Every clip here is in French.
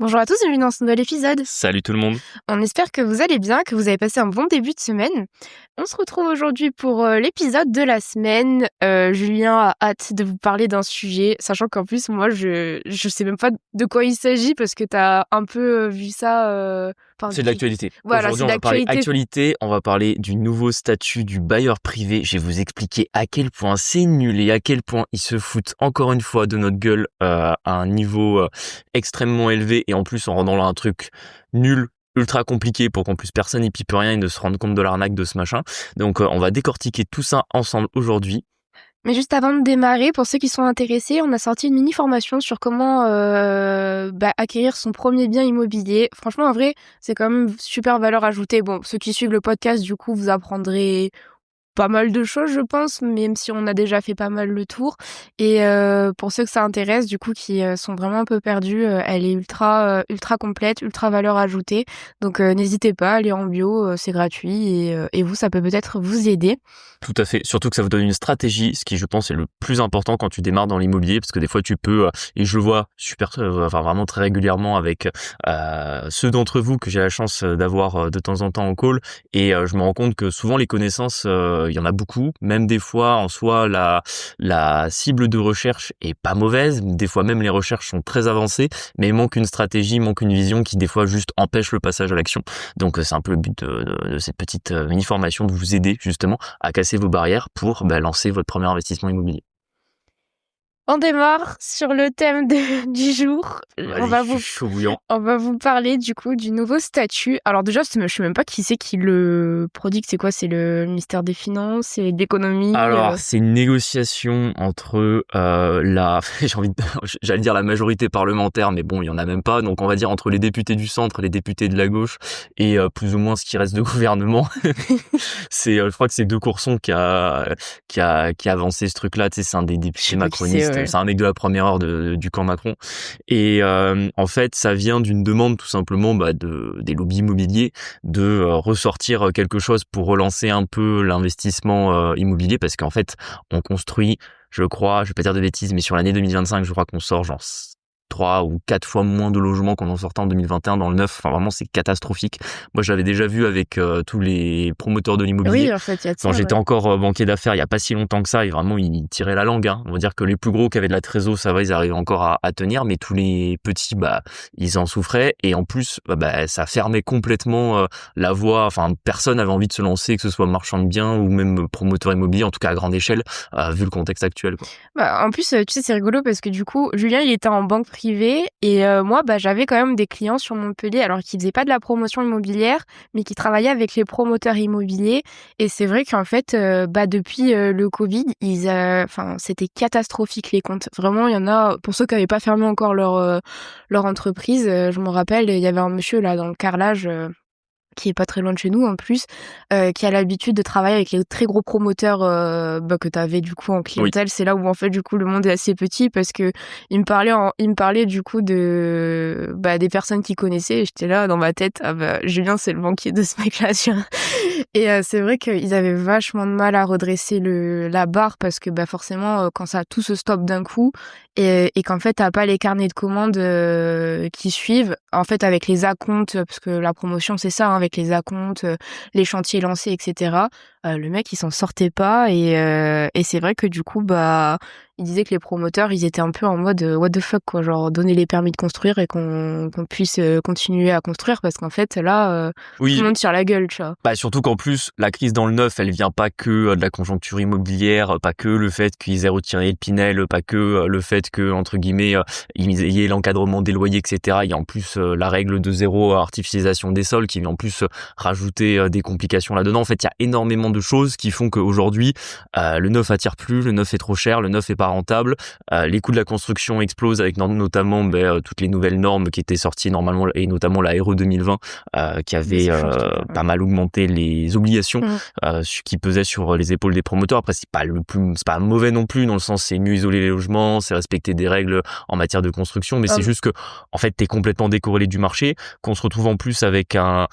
Bonjour à tous, bienvenue dans ce nouvel épisode. Salut tout le monde. On espère que vous allez bien, que vous avez passé un bon début de semaine. On se retrouve aujourd'hui pour l'épisode de la semaine. Julien a hâte de vous parler d'un sujet, sachant qu'en plus, moi, je sais même pas de quoi il s'agit parce que t'as un peu vu ça... C'est de l'actualité. Voilà, Aujourd'hui, c'est on va parler d'actualité. actualité, on va parler du nouveau statut du bailleur privé. Je vais vous expliquer à quel point c'est nul et à quel point ils se foutent encore une fois de notre gueule à un niveau extrêmement élevé et en plus en rendant là un truc nul, ultra compliqué pour qu'en plus personne n'y pipe rien et ne se rende compte de l'arnaque de ce machin. Donc on va décortiquer tout ça ensemble aujourd'hui. Mais juste avant de démarrer, pour ceux qui sont intéressés, on a sorti une mini-formation sur comment acquérir son premier bien immobilier. Franchement, en vrai, c'est quand même super valeur ajoutée. Bon, ceux qui suivent le podcast, du coup, vous apprendrez pas mal de choses, je pense, même si on a déjà fait pas mal le tour. Et pour ceux que ça intéresse, du coup, qui sont vraiment un peu perdus, elle est ultra complète, ultra valeur ajoutée. Donc n'hésitez pas, allez en bio, c'est gratuit et vous, ça peut peut-être vous aider. Tout à fait, surtout que ça vous donne une stratégie, ce qui je pense est le plus important quand tu démarres dans l'immobilier, parce que des fois tu peux, et je le vois vraiment très régulièrement avec ceux d'entre vous que j'ai la chance d'avoir de temps en temps en call, et je me rends compte que souvent les connaissances, il y en a beaucoup, même des fois en soi la cible de recherche est pas mauvaise, des fois même les recherches sont très avancées, mais il manque une stratégie, il manque une vision qui des fois juste empêche le passage à l'action. Donc c'est un peu le but de cette petite mini-formation, de vous aider justement à casser vos barrières pour lancer votre premier investissement immobilier. On démarre sur le thème du jour. On va vous parler du coup du nouveau statut. Alors déjà, je sais même pas qui c'est qui le prodigue. C'est quoi? C'est le ministère des Finances et de l'Économie. Alors, c'est une négociation entre j'allais dire la majorité parlementaire, mais bon, il y en a même pas. Donc, on va dire entre les députés du centre, les députés de la gauche et plus ou moins ce qui reste de gouvernement. Je crois que c'est De Courson qui a avancé ce truc-là. Tu sais, c'est un des députés macronistes. C'est un mec de la première heure du camp Macron. Et en fait, ça vient d'une demande tout simplement des lobbies immobiliers de ressortir quelque chose pour relancer un peu l'investissement immobilier, parce qu'en fait, on construit, je crois, je vais pas dire de bêtises, mais sur l'année 2025, je crois qu'on sort genre 3 ou 4 fois moins de logements qu'on en sortait en 2021 dans le neuf. Enfin, vraiment, c'est catastrophique. Moi, je l'avais déjà vu avec tous les promoteurs de l'immobilier. Oui, en fait, il y a de ça. Quand j'étais encore banquier d'affaires, il y a pas si longtemps que ça, et vraiment, ils tiraient la langue. On va dire que les plus gros qui avaient de la trésor, ça va, ils arrivaient encore à tenir, mais tous les petits, ils en souffraient. Et en plus, ça fermait complètement la voie. Enfin, personne n'avait envie de se lancer, que ce soit marchand de biens ou même promoteur immobilier, en tout cas à grande échelle, vu le contexte actuel, quoi. En plus, tu sais, c'est rigolo parce que du coup, Julien, il était en banque privée et moi, j'avais quand même des clients sur Montpellier, alors qui faisaient pas de la promotion immobilière, mais qui travaillaient avec les promoteurs immobiliers. Et c'est vrai qu'en fait, depuis le Covid, c'était catastrophique les comptes. Vraiment, il y en a, pour ceux qui n'avaient pas fermé encore leur entreprise, je me rappelle, il y avait un monsieur là dans le carrelage. Qui est pas très loin de chez nous en plus, qui a l'habitude de travailler avec les très gros promoteurs que t'avais du coup en clientèle. Oui. C'est là où en fait du coup le monde est assez petit parce que il me parlait du coup de des personnes qu'il connaissait et j'étais là dans ma tête, Julien c'est le banquier de ce mec-là. Et c'est vrai qu'ils avaient vachement de mal à redresser la barre parce que forcément quand ça tout se stoppe d'un coup et qu'en fait t'as pas les carnets de commandes qui suivent, en fait avec les acomptes, parce que la promotion c'est ça, avec les acomptes, les chantiers lancés, etc. Le mec il s'en sortait pas et c'est vrai que du coup il disait que les promoteurs ils étaient un peu en mode what the fuck quoi, genre donner les permis de construire et qu'on puisse continuer à construire parce qu'en fait là tout le monde tire la gueule, tu vois. Surtout qu'en plus la crise dans le neuf elle vient pas que de la conjoncture immobilière, pas que le fait qu'ils aient retiré le Pinel, pas que le fait que entre guillemets il y ait l'encadrement des loyers, etc. Il y a en plus la règle de zéro artificialisation des sols qui vient en plus rajouter des complications là-dedans. En fait il y a énormément de choses qui font qu'aujourd'hui le neuf attire plus, le neuf est trop cher, le neuf est pas rentable, les coûts de la construction explosent avec notamment toutes les nouvelles normes qui étaient sorties normalement et notamment la RE 2020 qui avait pas mal augmenté les obligations qui pesaient sur les épaules des promoteurs. Après c'est pas mauvais non plus, dans le sens c'est mieux isoler les logements, c'est respecter des règles en matière de construction, mais c'est juste que en fait t'es complètement décorrélé du marché, qu'on se retrouve en plus avec un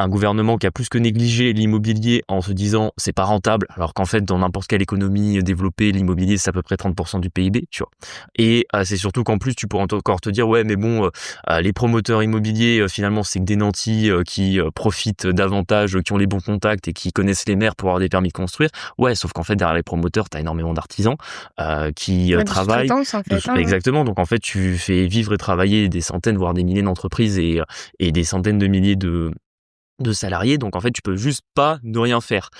gouvernement qui a plus que négligé l'immobilier en se disant c'est pas rentable, alors qu'en fait dans n'importe quelle économie développée l'immobilier c'est à peu près 30% 1% du PIB, tu vois. Et c'est surtout qu'en plus, tu pourrais encore te dire, ouais, mais bon, les promoteurs immobiliers, finalement, c'est que des nantis qui profitent davantage, qui ont les bons contacts et qui connaissent les maires pour avoir des permis de construire. Ouais, sauf qu'en fait, derrière les promoteurs, t'as énormément d'artisans qui Ouais, de travaillent. sous-traitance, en fait, hein. Exactement. Donc, en fait, tu fais vivre et travailler des centaines, voire des milliers d'entreprises et des centaines de milliers de salariés, donc en fait tu peux juste pas ne rien faire.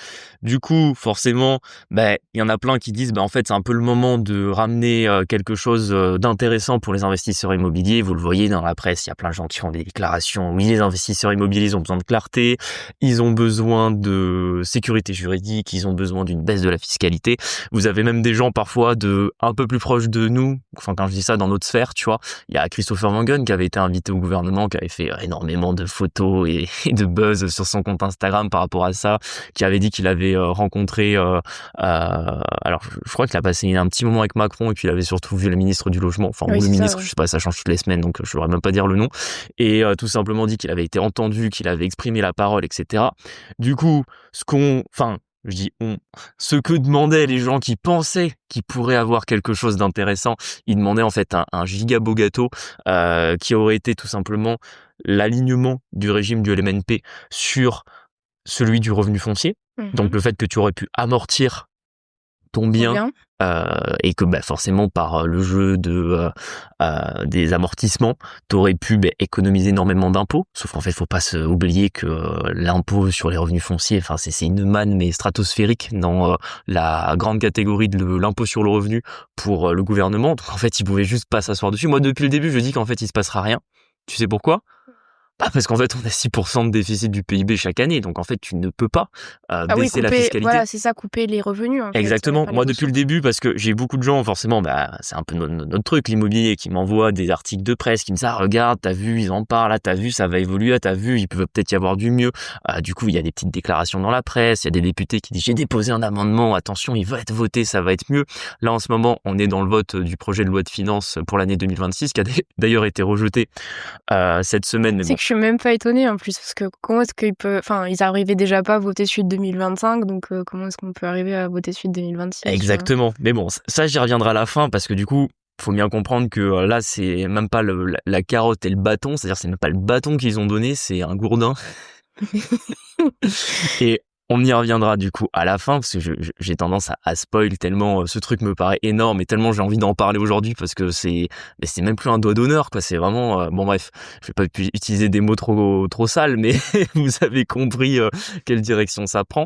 Du coup, forcément, il y en a plein qui disent en fait c'est un peu le moment de ramener quelque chose d'intéressant pour les investisseurs immobiliers. Vous le voyez dans la presse, il y a plein de gens qui font des déclarations. Oui, les investisseurs immobiliers ils ont besoin de clarté, ils ont besoin de sécurité juridique, ils ont besoin d'une baisse de la fiscalité. Vous avez même des gens parfois un peu plus proches de nous, enfin quand je dis ça dans notre sphère, tu vois, il y a Christopher Wangen qui avait été invité au gouvernement, qui avait fait énormément de photos et de buzz sur son compte Instagram par rapport à ça, qui avait dit qu'il avait rencontré alors je crois qu'il a passé un petit moment avec Macron et puis il avait surtout vu le ministre du logement, enfin Oui, ou le c'est ça, ministre, ouais. je sais pas, ça change toutes les semaines donc je saurais même pas dire le nom, et tout simplement dit qu'il avait été entendu, qu'il avait exprimé la parole, etc. Du coup, ce que demandaient les gens qui pensaient qu'ils pourraient avoir quelque chose d'intéressant, ils demandaient en fait un giga beau gâteau qui aurait été tout simplement l'alignement du régime du LMNP sur celui du revenu foncier. Donc le fait que tu aurais pu amortir ton Trop bien bien. et que forcément par le jeu des amortissements, tu aurais pu économiser énormément d'impôts. Sauf qu'en fait, faut pas se oublier que l'impôt sur les revenus fonciers, c'est une manne mais stratosphérique dans la grande catégorie de l'impôt sur le revenu pour le gouvernement. Donc en fait, ils pouvaient juste pas s'asseoir dessus. Moi, depuis le début, je dis qu'en fait, il se passera rien. Tu sais pourquoi ? Parce qu'en fait, on a 6% de déficit du PIB chaque année, donc en fait, tu ne peux pas Ah oui, baisser la couper, fiscalité. voilà, c'est ça, couper les revenus, en fait, Exactement. pas les Moi, depuis le ressources. début, parce que j'ai beaucoup de gens, forcément, c'est un peu notre truc, l'immobilier, qui m'envoient des articles de presse, qui me disent, ah, regarde, t'as vu, ils en parlent, là, t'as vu, ça va évoluer, là, t'as vu, il peut peut-être y avoir du mieux. Du coup, il y a des petites déclarations dans la presse, il y a des députés qui disent, j'ai déposé un amendement, attention, il va être voté, ça va être mieux. Là, en ce moment, on est dans le vote du projet de loi de finances pour l'année 2026, qui a d'ailleurs été rejeté cette semaine, mais C'est bon. que je suis même pas étonnée, en plus, parce que comment est-ce qu'ils peuvent... Enfin, ils arrivaient déjà pas à voter celui de 2025, donc comment est-ce qu'on peut arriver à voter celui de 2026, tu vois? Exactement. Mais bon, ça, j'y reviendrai à la fin parce que du coup, faut bien comprendre que là, c'est même pas la carotte et le bâton, c'est-à-dire c'est même pas le bâton qu'ils ont donné, c'est un gourdin. Et on y reviendra du coup à la fin parce que j'ai tendance à spoil tellement ce truc me paraît énorme et tellement j'ai envie d'en parler aujourd'hui parce que c'est même plus un doigt d'honneur, quoi. C'est vraiment bon, bref, je vais pas utiliser des mots trop sales, mais vous avez compris quelle direction ça prend.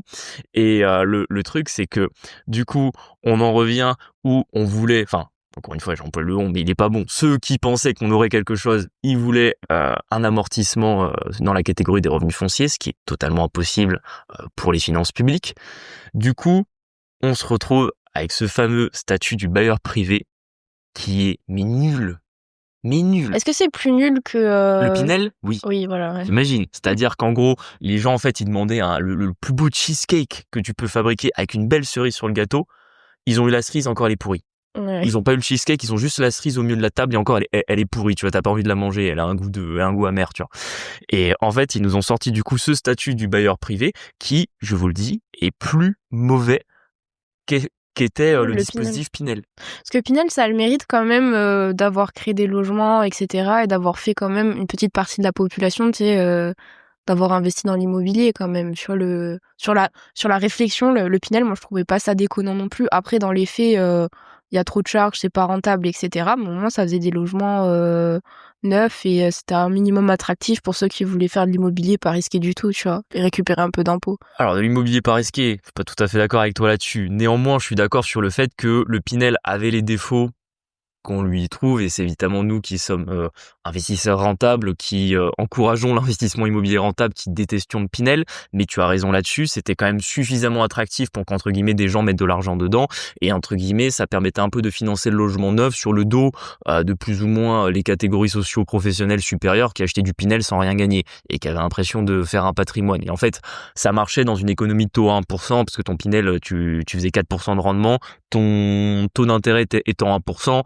Et le truc, c'est que du coup on en revient où on voulait, encore une fois, j'emploie le on, mais il est pas bon. Ceux qui pensaient qu'on aurait quelque chose, ils voulaient un amortissement dans la catégorie des revenus fonciers, ce qui est totalement impossible pour les finances publiques. Du coup, on se retrouve avec ce fameux statut du bailleur privé qui est nul. Est-ce que c'est plus nul que... Le Pinel, oui. Oui, voilà, ouais. J'imagine. C'est-à-dire qu'en gros, les gens, en fait, ils demandaient le plus beau cheesecake que tu peux fabriquer avec une belle cerise sur le gâteau. Ils ont eu la cerise, encore elle est pourrie. Ouais. Ils ont pas eu le cheesecake, ils ont juste la cerise au milieu de la table et encore elle est pourrie, tu vois, t'as pas envie de la manger, elle a un goût amer, tu vois. Et en fait, ils nous ont sorti du coup ce statut du bailleur privé qui, je vous le dis, est plus mauvais qu'était le dispositif Pinel. Parce que Pinel, ça a le mérite quand même d'avoir créé des logements, etc., et d'avoir fait quand même une petite partie de la population, tu sais, d'avoir investi dans l'immobilier quand même. Sur la réflexion, le Pinel, moi je trouvais pas ça déconnant non plus. Après, dans les faits, il y a trop de charges, c'est pas rentable, etc. Mais au moins, ça faisait des logements neufs et c'était un minimum attractif pour ceux qui voulaient faire de l'immobilier pas risqué du tout, tu vois, et récupérer un peu d'impôts. Alors, de l'immobilier pas risqué, je suis pas tout à fait d'accord avec toi là-dessus. Néanmoins, je suis d'accord sur le fait que le Pinel avait les défauts qu'on lui trouve, et c'est évidemment nous qui sommes investisseurs rentables, qui encourageons l'investissement immobilier rentable, qui détestions le Pinel, mais tu as raison là-dessus, c'était quand même suffisamment attractif pour qu'entre guillemets des gens mettent de l'argent dedans, et entre guillemets ça permettait un peu de financer le logement neuf sur le dos de plus ou moins les catégories socio-professionnelles supérieures qui achetaient du Pinel sans rien gagner, et qui avaient l'impression de faire un patrimoine. Et en fait, ça marchait dans une économie de taux à 1%, parce que ton Pinel, tu faisais 4% de rendement, ton taux d'intérêt étant 1%,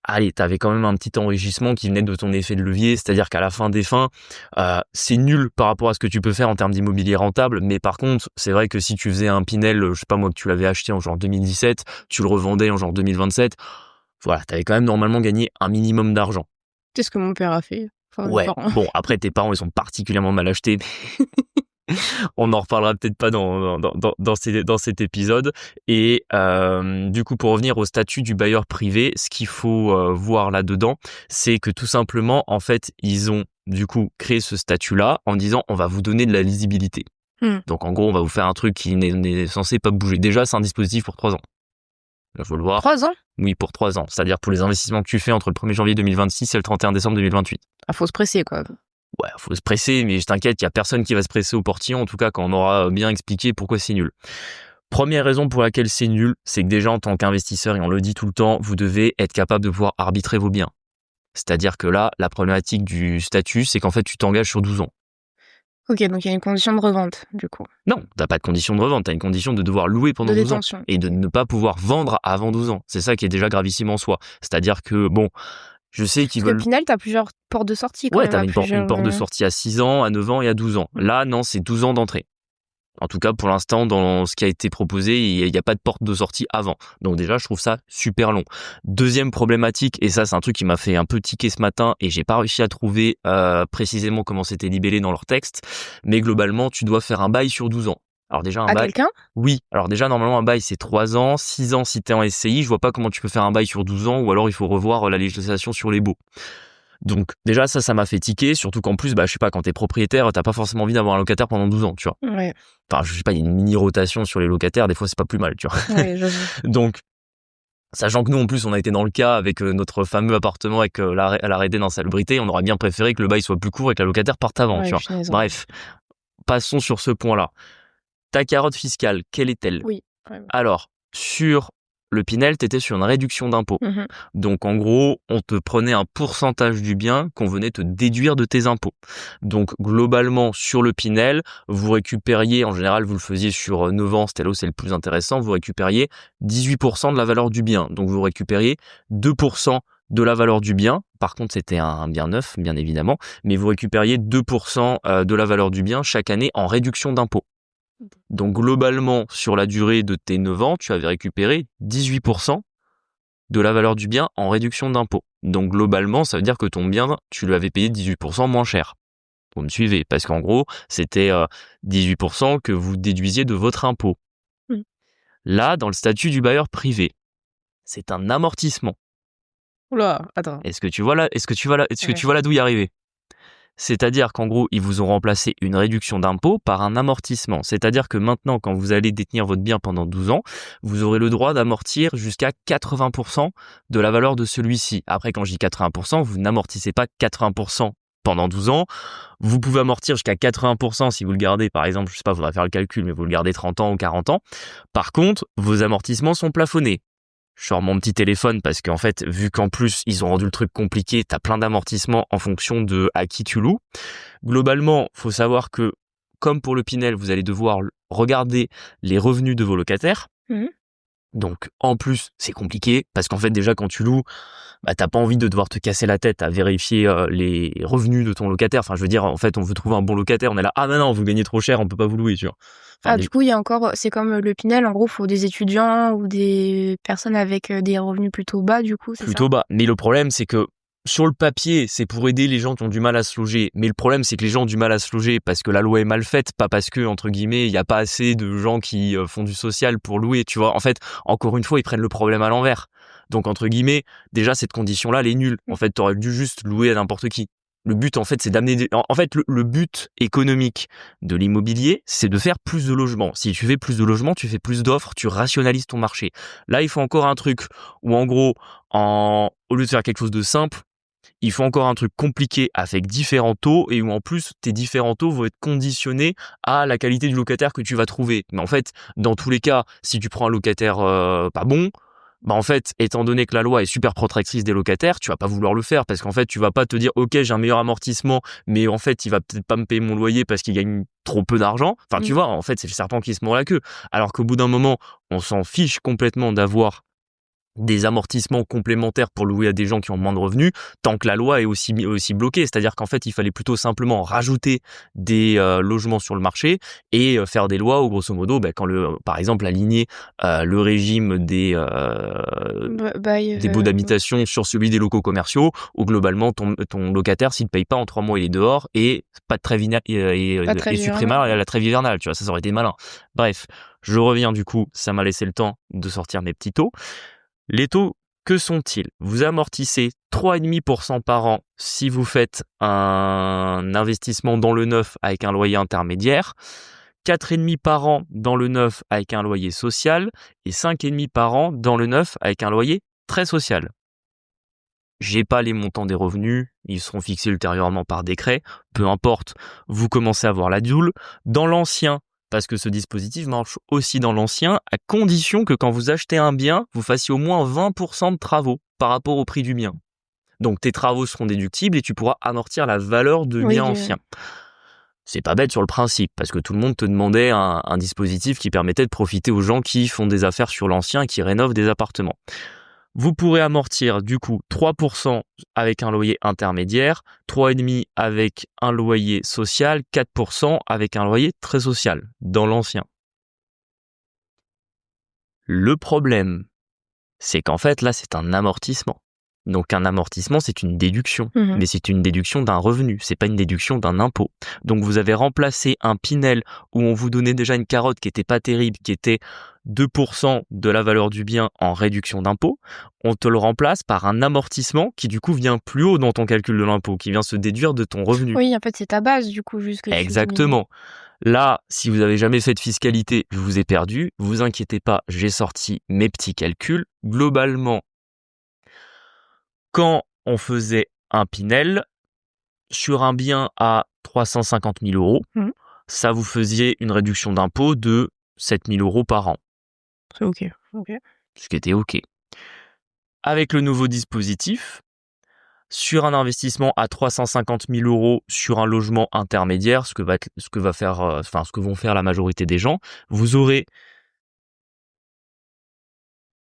allez, t'avais quand même un petit enrichissement qui venait de ton effet de levier, c'est-à-dire qu'à la fin des fins, c'est nul par rapport à ce que tu peux faire en termes d'immobilier rentable, mais par contre, c'est vrai que si tu faisais un Pinel, je sais pas moi, que tu l'avais acheté en genre 2017, tu le revendais en genre 2027, voilà, t'avais quand même normalement gagné un minimum d'argent. C'est ce que mon père a fait. Enfin, mes Ouais, parents. bon, après tes parents, ils sont particulièrement mal achetés, on en reparlera peut-être pas dans cet épisode. Et du coup, pour revenir au statut du bailleur privé, ce qu'il faut voir là-dedans, c'est que tout simplement, en fait, ils ont du coup créé ce statut-là en disant on va vous donner de la lisibilité. Donc en gros, on va vous faire un truc qui n'est censé pas bouger. Déjà, c'est un dispositif pour 3 ans. Là, faut le voir. 3 ans? Oui, pour 3 ans. C'est-à-dire pour les investissements que tu fais entre le 1er janvier 2026 et le 31 décembre 2028. Ah, faut se presser, quoi. Ouais, faut se presser, mais je t'inquiète, il y a personne qui va se presser au portillon, en tout cas quand on aura bien expliqué pourquoi c'est nul. Première raison pour laquelle c'est nul, c'est que déjà en tant qu'investisseur, et on le dit tout le temps, vous devez être capable de pouvoir arbitrer vos biens. C'est-à-dire que là, la problématique du statut, c'est qu'en fait, tu t'engages sur 12 ans. Ok, donc il y a une condition de revente, du coup. Non, t'as pas de condition de revente, t'as une condition de devoir louer pendant De 12 ans. détention. Et de ne pas pouvoir vendre avant 12 ans. C'est ça qui est déjà gravissime en soi. C'est-à-dire que, bon, je sais qu'ils Parce veulent... qu'au final, t'as plusieurs portes de sortie, quand Ouais, même. t'avais à une porte de sortie à 6 ans, à 9 ans et à 12 ans. Là, non, c'est 12 ans d'entrée. En tout cas, pour l'instant, dans ce qui a été proposé, il n'y a pas de porte de sortie avant. Donc déjà, je trouve ça super long. Deuxième problématique, et ça, c'est un truc qui m'a fait un peu tiquer ce matin, et j'ai pas réussi à trouver précisément comment c'était libellé dans leur texte, mais globalement, tu dois faire un bail sur 12 ans. Alors déjà, un À bail... quelqu'un? Oui, alors déjà, normalement, un bail, c'est 3 ans, 6 ans si t'es en SCI. Je vois pas comment tu peux faire un bail sur 12 ans, ou alors il faut revoir la législation sur les baux. Donc déjà ça m'a fait tiquer, surtout qu'en plus, je sais pas, quand t'es propriétaire, t'as pas forcément envie d'avoir un locataire pendant 12 ans, tu vois. Ouais. Enfin, je sais pas, il y a une mini-rotation sur les locataires, des fois c'est pas plus mal, tu vois. Ouais, j'avoue. Donc, sachant que nous, en plus, on a été dans le cas avec notre fameux appartement avec l'arrêté d'insalubrité, on aurait bien préféré que le bail soit plus court et que la locataire parte avant, Ouais, tu vois. punaise, ouais. Bref, passons sur ce point-là. Ta carotte fiscale, quelle est-elle? Oui. Ouais. Alors, sur le Pinel, t'étais sur une réduction d'impôt. Donc en gros, on te prenait un pourcentage du bien qu'on venait te déduire de tes impôts. Donc globalement, sur le Pinel, vous récupériez, en général vous le faisiez sur 9 ans, c'était là où c'est le plus intéressant, vous récupériez 18% de la valeur du bien. Donc vous récupériez 2% de la valeur du bien. Par contre, c'était un bien neuf, bien évidemment, mais vous récupériez 2% de la valeur du bien chaque année en réduction d'impôt. Donc globalement, sur la durée de tes 9 ans, tu avais récupéré 18% de la valeur du bien en réduction d'impôt. Donc globalement, ça veut dire que ton bien, tu lui avais payé 18% moins cher. Vous me suivez? Parce qu'en gros, c'était 18% que vous déduisiez de votre impôt. Là, dans le statut du bailleur privé, c'est un amortissement. Oula, attends. Est-ce que tu vois là d'où y arriver? C'est-à-dire qu'en gros, ils vous ont remplacé une réduction d'impôt par un amortissement. C'est-à-dire que maintenant, quand vous allez détenir votre bien pendant 12 ans, vous aurez le droit d'amortir jusqu'à 80% de la valeur de celui-ci. Après, quand je dis 80%, vous n'amortissez pas 80% pendant 12 ans. Vous pouvez amortir jusqu'à 80% si vous le gardez, par exemple, je sais pas, faudra faire le calcul, mais vous le gardez 30 ans ou 40 ans. Par contre, vos amortissements sont plafonnés. Je sors mon petit téléphone parce qu'en fait, vu qu'en plus, ils ont rendu le truc compliqué, t'as plein d'amortissements en fonction de à qui tu loues. Globalement, faut savoir que, comme pour le Pinel, vous allez devoir regarder les revenus de vos locataires. Donc, en plus, c'est compliqué parce qu'en fait, déjà, quand tu loues, t'as pas envie de devoir te casser la tête à vérifier les revenus de ton locataire. Enfin, je veux dire, en fait, on veut trouver un bon locataire. On est là, ah non, vous gagnez trop cher, on peut pas vous louer, tu vois. Enfin, du coup, il y a encore, c'est comme le Pinel, en gros, faut des étudiants ou des personnes avec des revenus plutôt bas, du coup, c'est plutôt ça? bas. Mais le problème, c'est que sur le papier, c'est pour aider les gens qui ont du mal à se loger. Mais le problème, c'est que les gens ont du mal à se loger parce que la loi est mal faite, pas parce que, entre guillemets, il n'y a pas assez de gens qui font du social pour louer, tu vois. En fait, encore une fois, ils prennent le problème à l'envers. Donc, entre guillemets, déjà, cette condition-là, elle est nulle. En fait, t'aurais dû juste louer à n'importe qui. Le but, en fait, c'est d'amener... En fait, le but économique de l'immobilier, c'est de faire plus de logements. Si tu fais plus de logements, tu fais plus d'offres, tu rationalises ton marché. Là, il faut encore un truc où, en gros, au lieu de faire quelque chose de simple, il faut encore un truc compliqué avec différents taux et où, en plus, tes différents taux vont être conditionnés à la qualité du locataire que tu vas trouver. Mais en fait, dans tous les cas, si tu prends un locataire pas bon... en fait, étant donné que la loi est super protectrice des locataires, tu vas pas vouloir le faire parce qu'en fait, tu vas pas te dire OK, j'ai un meilleur amortissement, mais en fait, il va peut-être pas me payer mon loyer parce qu'il gagne trop peu d'argent. Enfin, tu vois, en fait, c'est le serpent qui se mord la queue. Alors qu'au bout d'un moment, on s'en fiche complètement d'avoir des amortissements complémentaires pour louer à des gens qui ont moins de revenus, tant que la loi est aussi bloquée. C'est-à-dire qu'en fait, il fallait plutôt simplement rajouter des logements sur le marché et faire des lois où, grosso modo, quand par exemple, aligner le régime des baux d'habitation sur celui des locaux commerciaux, où globalement, ton locataire, s'il ne paye pas en 3 mois, il est dehors et pas de trêve et supprimer la trêve hivernale. Tu vois, ça aurait été malin. Bref, je reviens du coup, ça m'a laissé le temps de sortir mes petits taux. Les taux, que sont-ils? Vous amortissez 3,5% par an si vous faites un investissement dans le neuf avec un loyer intermédiaire, 4,5% par an dans le neuf avec un loyer social et 5,5% par an dans le neuf avec un loyer très social. J'ai pas les montants des revenus, ils seront fixés ultérieurement par décret, peu importe, vous commencez à voir la DUL. Dans l'ancien, parce que ce dispositif marche aussi dans l'ancien, à condition que quand vous achetez un bien, vous fassiez au moins 20% de travaux par rapport au prix du bien. Donc tes travaux seront déductibles et tu pourras amortir la valeur de bien ancien. C'est pas bête sur le principe, parce que tout le monde te demandait un dispositif qui permettait de profiter aux gens qui font des affaires sur l'ancien et qui rénovent des appartements. Vous pourrez amortir du coup 3% avec un loyer intermédiaire, 3,5% avec un loyer social, 4% avec un loyer très social, dans l'ancien. Le problème, c'est qu'en fait là c'est un amortissement. Donc un amortissement c'est une déduction, mais c'est une déduction d'un revenu, c'est pas une déduction d'un impôt. Donc vous avez remplacé un Pinel où on vous donnait déjà une carotte qui était pas terrible, qui était 2% de la valeur du bien en réduction d'impôt, on te le remplace par un amortissement qui du coup vient plus haut dans ton calcul de l'impôt, qui vient se déduire de ton revenu. Oui, en fait c'est ta base du coup juste que Exactement. Là, si vous avez jamais fait de fiscalité, je vous ai perdu, vous inquiétez pas, j'ai sorti mes petits calculs. Globalement, quand on faisait un Pinel sur un bien à 350 000 euros, ça vous faisait une réduction d'impôt de 7 000 euros par an. C'est OK. Ce qui était OK. Avec le nouveau dispositif, sur un investissement à 350 000 euros sur un logement intermédiaire, ce que vont faire la majorité des gens, vous aurez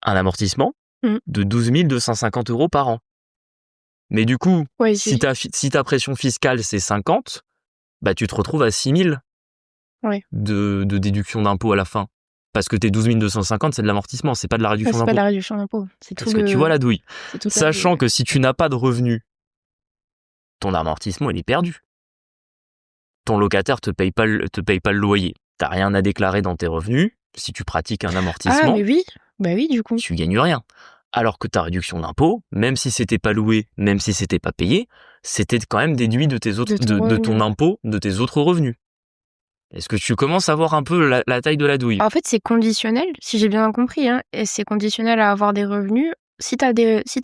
un amortissement de 12 250 euros par an. Mais du coup, si ta pression fiscale c'est 50, tu te retrouves à 6 000 de déduction d'impôt à la fin. Parce que tes 12 250, c'est de l'amortissement, c'est pas de la réduction d'impôt. C'est pas de la réduction d'impôt. Parce que tu vois la douille. Sachant que si tu n'as pas de revenus, ton amortissement il est perdu. Ton locataire te paye pas le loyer. T'as rien à déclarer dans tes revenus. Si tu pratiques un amortissement, du coup, tu gagnes rien. Alors que ta réduction d'impôt, même si c'était pas loué, même si c'était pas payé, c'était quand même déduit de ton impôt, de tes autres revenus. Est-ce que tu commences à voir un peu la taille de la douille? En fait, c'est conditionnel, si j'ai bien compris, et c'est conditionnel à avoir des revenus. Si t'as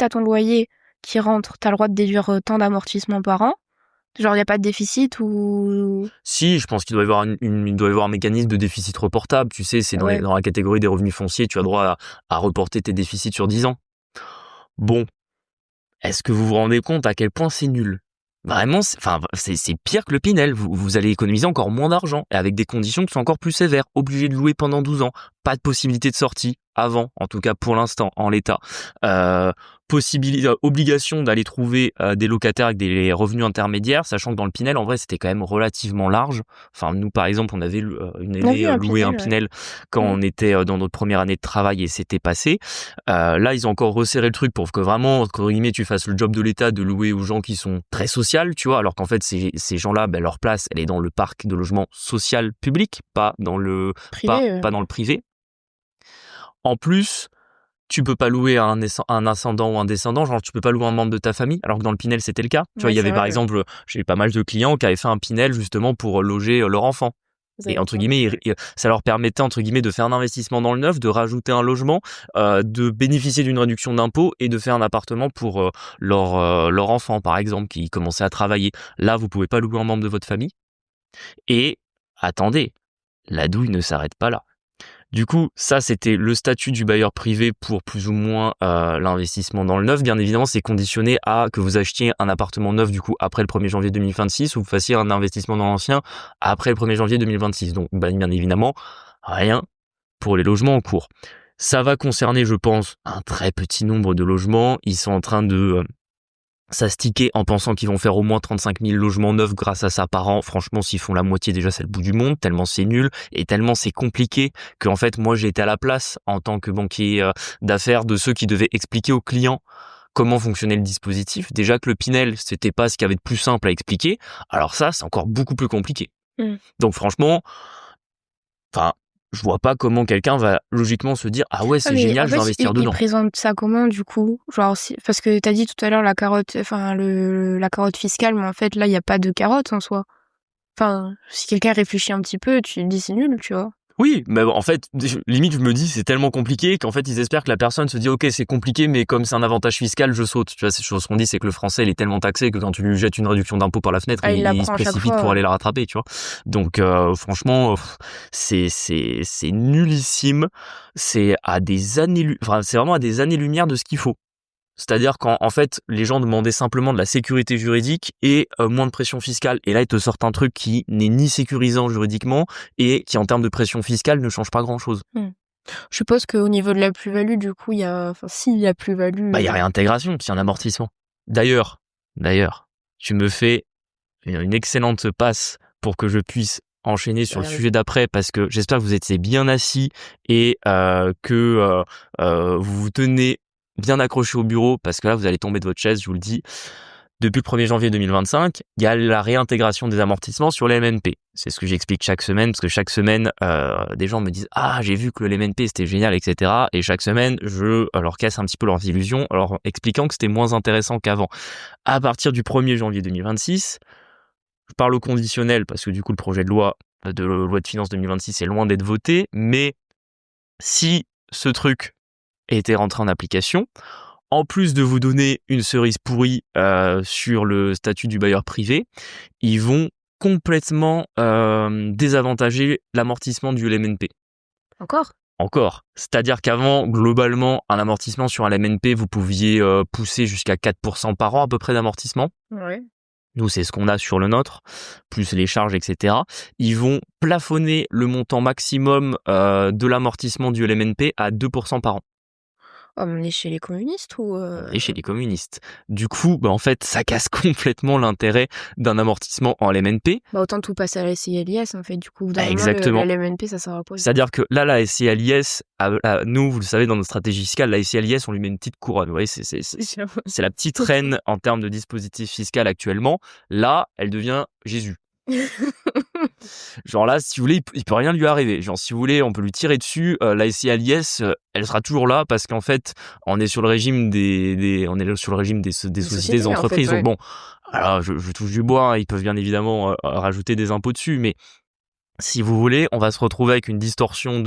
ton loyer qui rentre, t'as le droit de déduire tant d'amortissements par an. Genre, il n'y a pas de déficit ou... Si, je pense qu'il doit y avoir un mécanisme de déficit reportable. Tu sais, c'est dans la catégorie des revenus fonciers, tu as droit à reporter tes déficits sur 10 ans. Bon, est-ce que vous vous rendez compte à quel point c'est nul? Vraiment, c'est pire que le Pinel. Vous allez économiser encore moins d'argent et avec des conditions qui sont encore plus sévères. Obligé de louer pendant 12 ans. Pas de possibilité de sortie avant, en tout cas pour l'instant, en l'état. Obligation d'aller trouver des locataires avec des revenus intermédiaires, sachant que dans le Pinel, en vrai, c'était quand même relativement large. Enfin, nous, par exemple, on avait une année loué un Pinel quand on était dans notre première année de travail et c'était passé. Là, ils ont encore resserré le truc pour que vraiment, entre guillemets, tu fasses le job de l'État de louer aux gens qui sont très sociales, tu vois, alors qu'en fait, ces gens-là, leur place, elle est dans le parc de logement social public, pas dans le privé, pas dans le privé. En plus, tu peux pas louer à un ascendant ou un descendant, genre tu peux pas louer un membre de ta famille, alors que dans le Pinel c'était le cas. Tu vois, il y avait par exemple, j'ai eu pas mal de clients qui avaient fait un Pinel justement pour loger leur enfant. Et entre guillemets, ça leur permettait entre guillemets de faire un investissement dans le neuf, de rajouter un logement, de bénéficier d'une réduction d'impôt et de faire un appartement pour leur enfant par exemple qui commençait à travailler. Là, vous pouvez pas louer un membre de votre famille. Et attendez, la douille ne s'arrête pas là. Du coup, ça, c'était le statut du bailleur privé pour plus ou moins l'investissement dans le neuf. Bien évidemment, c'est conditionné à que vous achetiez un appartement neuf du coup après le 1er janvier 2026 ou vous fassiez un investissement dans l'ancien après le 1er janvier 2026. Donc, bien évidemment, rien pour les logements en cours. Ça va concerner, je pense, un très petit nombre de logements. Ils sont en train de s'astiquer en pensant qu'ils vont faire au moins 35 000 logements neufs grâce à ça par an. Franchement, s'ils font la moitié, déjà, c'est le bout du monde, tellement c'est nul et tellement c'est compliqué qu'en fait, moi, j'ai été à la place en tant que banquier d'affaires de ceux qui devaient expliquer aux clients comment fonctionnait le dispositif. Déjà que le Pinel, c'était pas ce qu'il y avait de plus simple à expliquer. Alors ça, c'est encore beaucoup plus compliqué. Donc franchement, enfin, je vois pas comment quelqu'un va logiquement se dire ah ouais, c'est mais génial, en je vais fait, investir ils dedans. présentent ça comment du coup? Genre, parce que t'as dit tout à l'heure la carotte, enfin la carotte fiscale, mais en fait là, il y a pas de carotte en soi. Enfin, si quelqu'un réfléchit un petit peu, tu te dis c'est nul, tu vois. Oui, mais en fait, limite, je me dis, c'est tellement compliqué qu'en fait, ils espèrent que la personne se dit, ok, c'est compliqué, mais comme c'est un avantage fiscal, je saute. Tu vois, c'est chose qu'on dit, c'est que le français, il est tellement taxé que quand tu lui jettes une réduction d'impôt par la fenêtre, Ah, il il se l'apprend à chaque précipite fois, pour ouais. aller la rattraper, tu vois. Donc, franchement, c'est nullissime. C'est à des années, enfin, c'est vraiment à des années-lumière de ce qu'il faut. C'est-à-dire qu'en fait, les gens demandaient simplement de la sécurité juridique et moins de pression fiscale. Et là, ils te sortent un truc qui n'est ni sécurisant juridiquement et qui, en termes de pression fiscale, ne change pas grand-chose. Je suppose qu'au niveau de la plus-value, du coup, s'il y a plus-value. Bah, il y a réintégration, c'est un amortissement. D'ailleurs, tu me fais une excellente passe pour que je puisse enchaîner sur le sujet d'après parce que j'espère que vous étiez bien assis et que vous vous tenez bien accroché au bureau parce que là, vous allez tomber de votre chaise, je vous le dis. Depuis le 1er janvier 2025, il y a la réintégration des amortissements sur les MNP. C'est ce que j'explique chaque semaine, parce que chaque semaine, des gens me disent « Ah, j'ai vu que le MNP, c'était génial, etc. » Et chaque semaine, je leur casse un petit peu leurs illusions, en leur expliquant que c'était moins intéressant qu'avant. À partir du 1er janvier 2026, je parle au conditionnel, parce que du coup, le projet de loi de finances 2026 est loin d'être voté, mais si ce truc était rentré en application, en plus de vous donner une cerise pourrie sur le statut du bailleur privé, ils vont complètement désavantager l'amortissement du LMNP. Encore. C'est-à-dire qu'avant, globalement, un amortissement sur un LMNP, vous pouviez pousser jusqu'à 4% par an à peu près d'amortissement. Ouais. Nous, c'est ce qu'on a sur le nôtre, plus les charges, etc. Ils vont plafonner le montant maximum de l'amortissement du LMNP à 2% par an. Oh, mais on est chez les communistes ou Et chez les communistes. Du coup, en fait, ça casse complètement l'intérêt d'un amortissement en LMNP. Autant tout passer à la SCLIS, en fait, du coup. Exactement. Le LMNP, ça sert à quoi? C'est-à-dire que là, la SCLIS, nous, vous le savez, dans notre stratégie fiscale, la SCLIS, on lui met une petite couronne. Vous voyez, c'est la petite reine en termes de dispositif fiscal actuellement. Là, elle devient Jésus. Genre là, si vous voulez, il peut rien lui arriver. Genre si vous voulez, on peut lui tirer dessus. La SCLIS, elle sera toujours là parce qu'en fait, on est sur le régime des sociétés, des entreprises. En fait, ouais. Donc bon, alors je touche du bois. Hein, ils peuvent bien évidemment rajouter des impôts dessus, mais si vous voulez, on va se retrouver avec une distorsion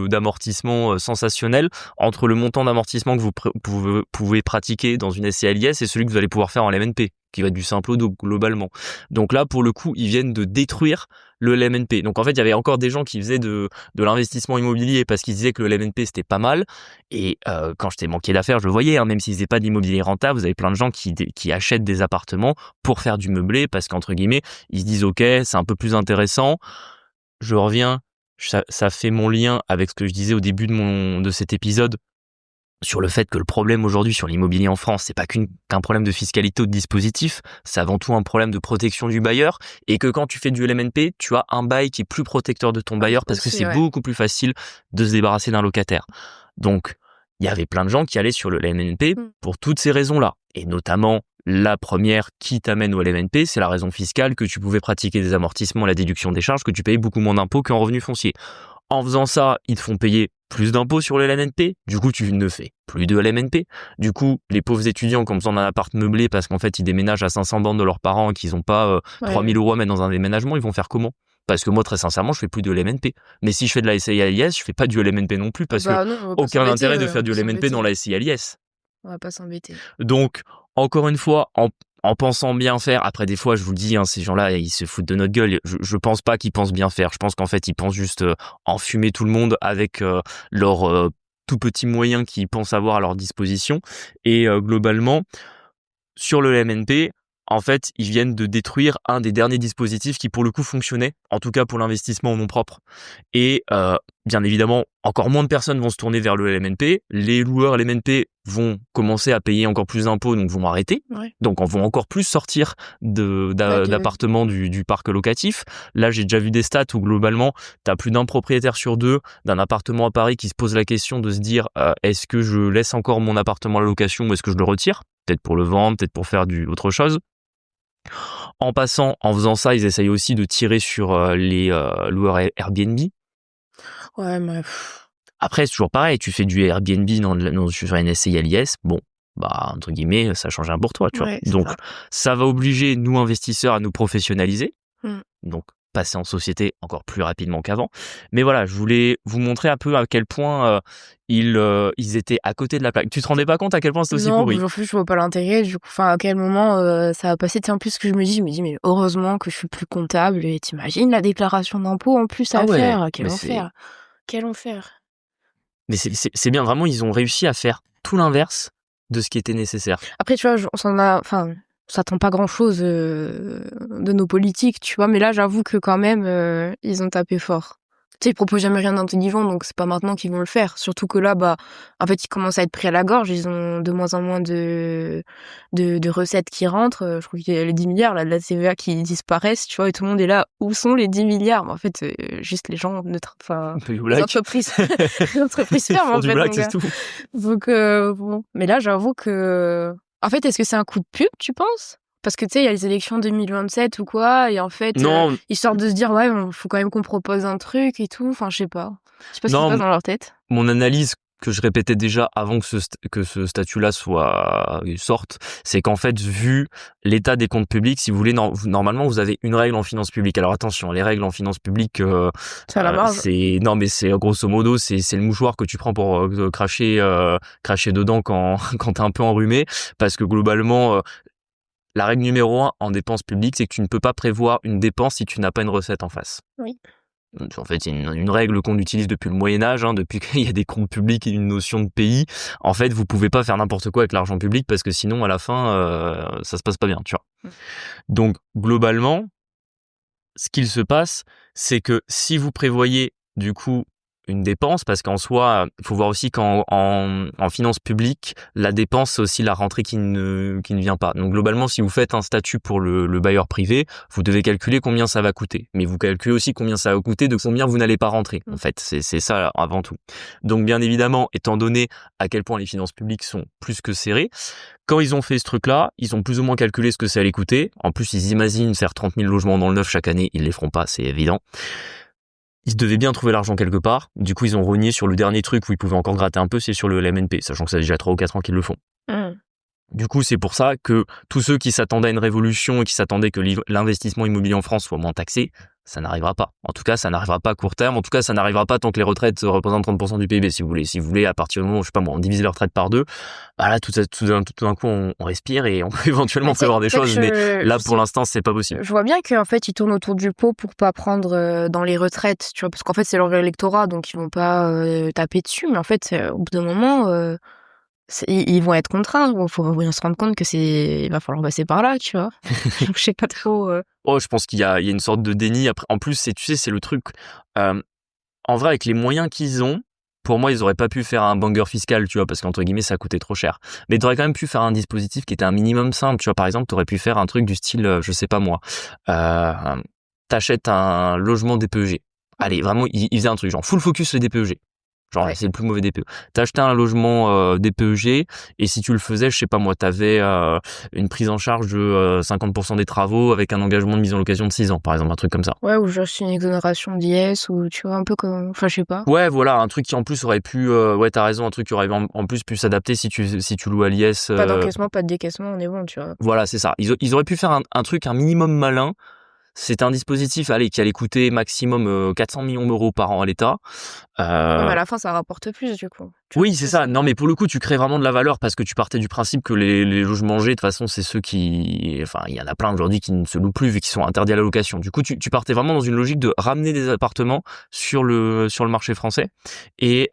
d'amortissement sensationnelle entre le montant d'amortissement que vous pouvez pratiquer dans une SCLIS et celui que vous allez pouvoir faire en LMNP, qui va être du simple au double globalement. Donc là, pour le coup, ils viennent de détruire le LMNP. Donc en fait, il y avait encore des gens qui faisaient de l'investissement immobilier parce qu'ils disaient que le LMNP c'était pas mal. Et quand j'étais banquier d'affaires, je le voyais, hein, même s'ils faisaient pas d'immobilier rentable, vous avez plein de gens qui achètent des appartements pour faire du meublé parce qu'entre guillemets, ils se disent ok, c'est un peu plus intéressant. Je reviens, ça fait mon lien avec ce que je disais au début de cet épisode sur le fait que le problème aujourd'hui sur l'immobilier en France, c'est pas qu'un problème de fiscalité ou de dispositif, c'est avant tout un problème de protection du bailleur et que quand tu fais du LMNP, tu as un bail qui est plus protecteur de ton bailleur parce que c'est beaucoup plus facile de se débarrasser d'un locataire. Donc, il y avait plein de gens qui allaient sur le LMNP pour toutes ces raisons-là et notamment la première qui t'amène au LMNP, c'est la raison fiscale que tu pouvais pratiquer des amortissements, la déduction des charges, que tu payais beaucoup moins d'impôts qu'en revenu foncier. En faisant ça, ils te font payer plus d'impôts sur le LMNP. Du coup, tu ne fais plus de LMNP. Du coup, les pauvres étudiants qui ont besoin d'un appart meublé parce qu'en fait, ils déménagent à 500 bandes de leurs parents et qu'ils n'ont pas 3000 € à mettre dans un déménagement, ils vont faire comment ? Parce que moi, très sincèrement, je fais plus de LMNP. Mais si je fais de la SCLIS, je fais pas du LMNP non plus parce que aucun intérêt de faire du LMNP dans la SCLIS. On va pas s'embêter. Donc, encore une fois, en pensant bien faire, après des fois, je vous le dis, hein, ces gens-là, ils se foutent de notre gueule. Je pense pas qu'ils pensent bien faire. Je pense qu'en fait, ils pensent juste enfumer tout le monde avec leurs tout petits moyens qu'ils pensent avoir à leur disposition. Et globalement, sur le LMNP, en fait, ils viennent de détruire un des derniers dispositifs qui, pour le coup, fonctionnait, en tout cas pour l'investissement en nom propre. Et bien évidemment, encore moins de personnes vont se tourner vers le LMNP. Les loueurs LMNP vont commencer à payer encore plus d'impôts, donc vont arrêter. Ouais. Donc, vont encore plus sortir d'appartements du parc locatif. Là, j'ai déjà vu des stats où globalement, tu as plus d'un propriétaire sur deux d'un appartement à Paris qui se pose la question de se dire est-ce que je laisse encore mon appartement à la location ou est-ce que je le retire ? Peut-être pour le vendre, peut-être pour faire autre chose. En faisant ça, ils essayent aussi de tirer sur les loueurs Airbnb. Ouais, mais Après, c'est toujours pareil, tu fais du Airbnb sur une SCI à l'IS, bon, bah, entre guillemets, ça change rien pour toi, tu vois. ouais, c'est Donc, ça. ça va obliger, nous, investisseurs, à nous professionnaliser. Mmh. Donc, passer en société encore plus rapidement qu'avant. Mais voilà, je voulais vous montrer un peu à quel point ils étaient à côté de la plaque. Tu te rendais pas compte à quel point c'était aussi Non, pourri? en plus, je vois pas l'intérêt. Du coup, enfin, à quel moment ça va passer? En plus, ce que je me dis, mais heureusement que je suis plus comptable. Et t'imagines la déclaration d'impôt en plus Ah à ouais, faire? Quel mais enfer! Quel enfer! c'est bien, vraiment, ils ont réussi à faire tout l'inverse de ce qui était nécessaire. Après, tu vois, enfin, on s'attend pas grand-chose de nos politiques, tu vois. Mais là, j'avoue que quand même, ils ont tapé fort. Tu sais, ils proposent jamais rien d'intelligent, donc c'est pas maintenant qu'ils vont le faire. Surtout que là, bah, en fait, ils commencent à être pris à la gorge. Ils ont de moins en moins de recettes qui rentrent. Je crois qu'il y a les 10 milliards là, de la TVA qui disparaissent, tu vois, et tout le monde est là. Où sont les 10 milliards? Mais en fait, juste les gens, enfin, les entreprises, les entreprises Ils ferment, font en du fait, black, mon c'est gars. tout. Donc, bon. Mais là, j'avoue que... En fait, est-ce que c'est un coup de pub, tu penses? Parce que, tu sais, il y a les élections 2027 ou quoi, et en fait, Non, histoire de se dire, ouais, faut quand même qu'on propose un truc et tout. Enfin, je sais pas. Je sais pas ce qui se passe non, dans leur tête. mon analyse que je répétais déjà avant que ce statut-là sorte, c'est qu'en fait, vu l'état des comptes publics, si vous voulez, normalement, vous avez une règle en finances publiques. Alors attention, les règles en finances publiques, C'est à la marge. mais c'est grosso modo, c'est le mouchoir que tu prends pour cracher dedans quand quand t'es un peu enrhumé, parce que globalement, la règle numéro 1 en dépenses publiques, c'est que tu ne peux pas prévoir une dépense si tu n'as pas une recette en face. Oui. En fait, c'est une règle qu'on utilise depuis le Moyen-Âge, depuis qu'il y a des comptes publics et une notion de pays. En fait, vous pouvez pas faire n'importe quoi avec l'argent public parce que sinon, à la fin, ça se passe pas bien, tu vois. Donc, globalement, ce qu'il se passe, c'est que si vous prévoyez, du coup, une dépense, parce qu'en soi, il faut voir aussi en finance publique, la dépense, c'est aussi la rentrée qui ne vient pas. Donc globalement, si vous faites un statut pour le bailleur privé, vous devez calculer combien ça va coûter. Mais vous calculez aussi combien ça va coûter de combien vous n'allez pas rentrer. En fait, c'est ça avant tout. Donc bien évidemment, étant donné à quel point les finances publiques sont plus que serrées, quand ils ont fait ce truc-là, ils ont plus ou moins calculé ce que ça allait coûter. En plus, ils imaginent faire 30 000 logements dans le neuf chaque année. Ils les feront pas, c'est évident. Ils devaient bien trouver l'argent quelque part. Du coup, ils ont rogné sur le dernier truc où ils pouvaient encore gratter un peu, c'est sur le LMNP, sachant que ça fait déjà 3 ou 4 ans qu'ils le font. Du coup, c'est pour ça que tous ceux qui s'attendaient à une révolution et qui s'attendaient que l'investissement immobilier en France soit moins taxé, ça n'arrivera pas. En tout cas, ça n'arrivera pas à court terme. En tout cas, ça n'arrivera pas tant que les retraites représentent 30% du PIB, si vous voulez. Si vous voulez, à partir du moment où, je sais pas moi, on divise les retraites par 2, bah là, tout d'un coup, on respire et on peut éventuellement prévoir des choses. Mais là, pour l'instant, c'est pas possible. Je vois bien qu'en fait, ils tournent autour du pot pour pas prendre dans les retraites, tu vois, parce qu'en fait, c'est leur électorat, donc ils vont pas taper dessus. Mais en fait, au bout d'un moment... ils vont être contraints, il faut bien se rendre compte que il va falloir passer par là, tu vois. Je sais pas trop. Oh, je pense qu'il y a une sorte de déni. Après, en plus, tu sais, c'est le truc. En vrai, avec les moyens qu'ils ont, pour moi, ils auraient pas pu faire un banger fiscal, tu vois, parce qu'entre guillemets, ça coûtait trop cher. Mais t'aurais quand même pu faire un dispositif qui était un minimum simple, tu vois. Par exemple, t'aurais pu faire un truc du style, je sais pas moi, t'achètes un logement DPEG. Allez, vraiment, ils faisaient un truc genre full focus le DPEG. Genre, c'est le plus mauvais DPE. T'as acheté un logement DPEG, et si tu le faisais, je sais pas moi, t'avais une prise en charge de 50% des travaux avec un engagement de mise en location de 6 ans, par exemple, un truc comme ça. Ouais, ou juste une exonération d'IS, ou tu vois, un peu comme... Enfin, je sais pas. Ouais, voilà, un truc qui en plus aurait pu... ouais, t'as raison, un truc qui aurait en plus pu s'adapter si tu loues à l'IS. Pas d'encaissement, pas de décaissement, on est bon, tu vois. Voilà, c'est ça. Ils auraient pu faire un truc, un minimum malin. C'est un dispositif qui allait coûter maximum 400 millions d'euros par an à l'État. Ouais, mais à la fin, ça rapporte plus, du coup. Oui, c'est ça. Non, mais pour le coup, tu crées vraiment de la valeur parce que tu partais du principe que les logements G, de toute façon, c'est ceux qui... Enfin, il y en a plein aujourd'hui qui ne se louent plus vu qu'ils sont interdits à la location. Du coup, tu partais vraiment dans une logique de ramener des appartements sur le marché français et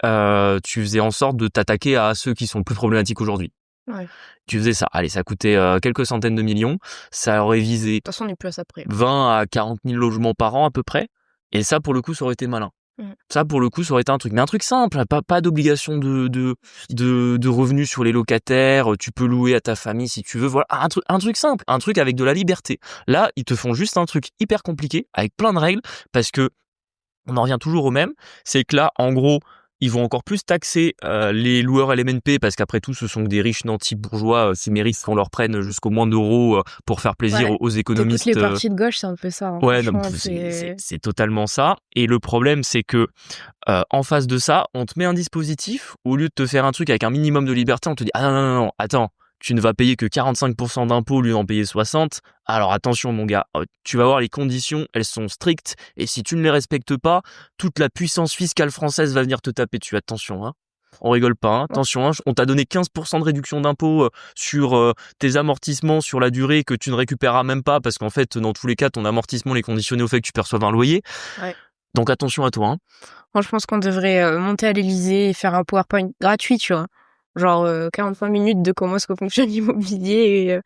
tu faisais en sorte de t'attaquer à ceux qui sont plus problématiques aujourd'hui. Ouais. Tu faisais ça. Allez, ça coûtait quelques centaines de millions. Ça aurait visé De toute façon, on n'est plus à ça près. 20 à 40 000 logements par an à peu près. Et ça, pour le coup, ça aurait été malin. Ça, pour le coup, ça aurait été un truc. Mais un truc simple, pas d'obligation de revenus sur les locataires. Tu peux louer à ta famille si tu veux. Voilà, un truc simple, un truc avec de la liberté. Là, ils te font juste un truc hyper compliqué, avec plein de règles, parce que on en revient toujours au même. C'est que là, en gros, ils vont encore plus taxer les loueurs LMNP, parce qu'après tout, ce sont que des riches nantis bourgeois qui méritent qu'on leur prenne jusqu'au moins d'euros pour faire plaisir Ouais. aux économistes. T'écoutes les partis de gauche, c'est un peu ça. Hein. Ouais, non, Franchement, c'est totalement ça. Et le problème, c'est que en face de ça, on te met un dispositif, au lieu de te faire un truc avec un minimum de liberté, on te dit ah non, attends, tu ne vas payer que 45% d'impôts au lieu d'en payer 60. Alors attention mon gars, tu vas voir, les conditions, elles sont strictes, et si tu ne les respectes pas, toute la puissance fiscale française va venir te taper dessus. Attention, hein. On rigole pas, hein. Attention, hein. On t'a donné 15% de réduction d'impôt sur tes amortissements sur la durée que tu ne récupéreras même pas, parce qu'en fait, dans tous les cas, ton amortissement est conditionné au fait que tu perçoives un loyer. Ouais. Donc attention à toi, hein. Moi, je pense qu'on devrait monter à l'Élysée et faire un PowerPoint gratuit, tu vois. Genre 45 minutes de comment est-ce que fonctionne l'immobilier.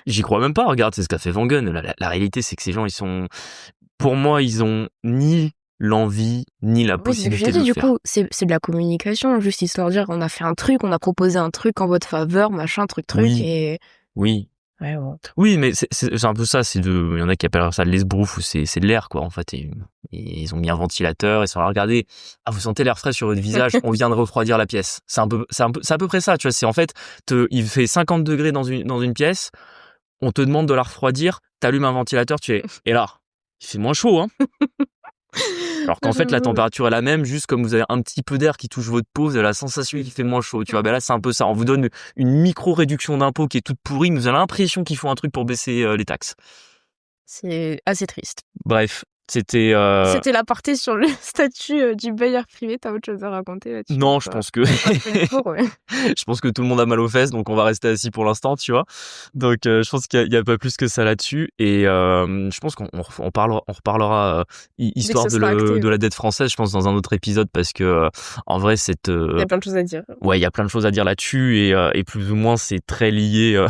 J'y crois même pas, regarde, c'est ce qu'a fait Van Gun. La réalité, c'est que ces gens, pour moi, ils ont ni l'envie, ni la Oui, c'est ce que j'ai possibilité de dit, le du faire. coup, c'est de la communication, juste histoire de dire on a fait un truc, on a proposé un truc en votre faveur, machin, truc, Oui. et... Oui. Ouais, bon. Oui, mais c'est un peu ça, il y en a qui appellent ça de l'esbrouf, ou c'est de l'air, quoi, en fait. Et ils ont mis un ventilateur, ils sont là, regardez, ah, vous sentez l'air frais sur votre visage, on vient de refroidir la pièce. C'est à peu près ça, tu vois, c'est en fait, il fait 50 degrés dans une pièce, on te demande de la refroidir, t'allumes un ventilateur, et là, il fait moins chaud, hein. Alors qu'en fait, la température est la même, juste comme vous avez un petit peu d'air qui touche votre peau, vous avez la sensation qu'il fait moins chaud, tu vois. Ben là, c'est un peu ça. On vous donne une micro-réduction d'impôt qui est toute pourrie, mais vous avez l'impression qu'ils font un truc pour baisser les taxes. C'est assez triste. Bref, c'était... C'était l'aparté sur le statut du bailleur privé. T'as autre chose à raconter là-dessus? Non, je pense que... je pense que tout le monde a mal aux fesses, donc on va rester assis pour l'instant, tu vois. Donc je pense qu'il y a pas plus que ça là-dessus. Et je pense qu'on reparlera histoire de la dette française, je pense, dans un autre épisode, parce que en vrai, il y a plein de choses à dire. Ouais, il y a plein de choses à dire là-dessus, et plus ou moins, c'est très lié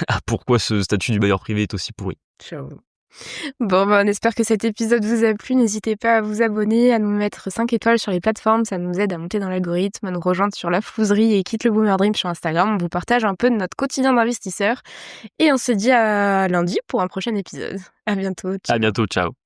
à pourquoi ce statut du bailleur privé est aussi pourri. Ciao. Bon, on espère que cet épisode vous a plu. N'hésitez pas à vous abonner, à nous mettre 5 étoiles sur les plateformes. Ça nous aide à monter dans l'algorithme, à nous rejoindre sur La Flouserie et Quitte le Boomer Dream sur Instagram. On vous partage un peu de notre quotidien d'investisseur. Et on se dit à lundi pour un prochain épisode. À bientôt. À bientôt, ciao.